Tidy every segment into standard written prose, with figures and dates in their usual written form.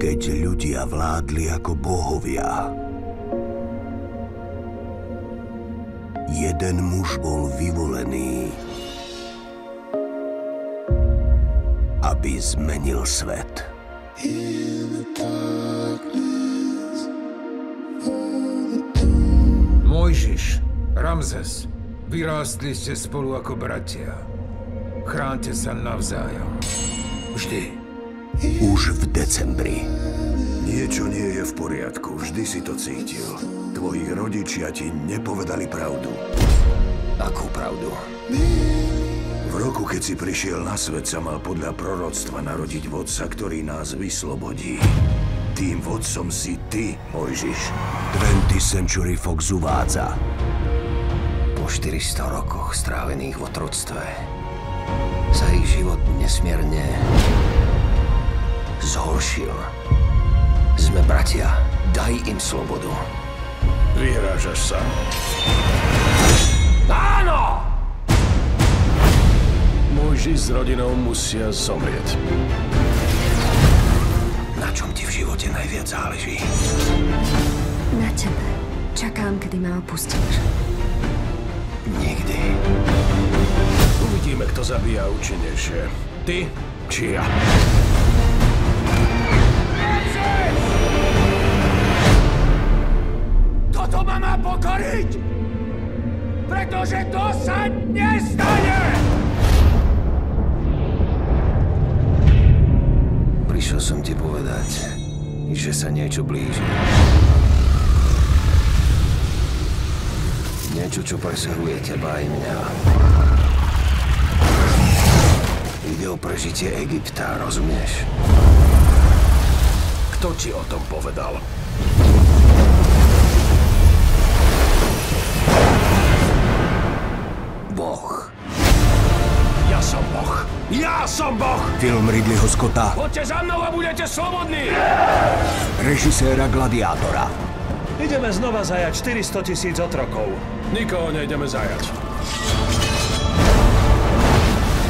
Keď ľudia vládli ako bohovia, jeden muž bol vyvolený, aby zmenil svet. Mojžiš, Ramzes, vyrástli ste spolu ako bratia. Chránte sa navzájom. Vždy. Už v decembri. Niečo nie je v poriadku, vždy si to cítil. Tvoji rodičia ti nepovedali pravdu. Akú pravdu? V roku, keď si prišiel na svet, sa mal podľa proroctva narodiť vodca, ktorý nás vyslobodí. Tým vodcom si ty, Mojžiš. 20th Century Fox uvádza. Po 400 rokoch strávených v otroctve sa ich život nesmierne zhoršil. Sme bratia, daj im slobodu. Vyhrážaš sa. Áno! Mojžiš s rodinou musia zomrieť. Na čom ti v živote najviac záleží? Na tebe. Čakám, kedy ma opustíš. Nikdy. Uvidíme, kto zabíja účinnejšie. Ty či ja. Toto ma má pokoriť! Pretože to sa nestane! Prišiel som ti povedať, že sa niečo blíži. Niečo, čo presahuje teba aj mňa. Ide o prežitie Egypta, rozumieš? Kto ti o tom povedal? Boh. Ja som Boh. Ja som Boh! Film Ridleyho Scotta, Poďte za mnou a budete slobodní! režiséra Gladiátora. Ideme znova zajať 400 000 otrokov. Nikoho nejdeme zajať.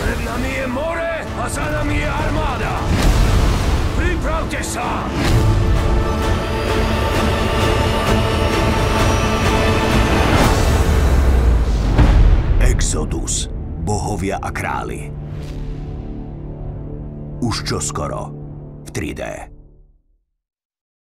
Pred nami je more a za nami je armáda! Pripravte sa! Exodus. Bohovia a králi. Už čoskoro v 3D.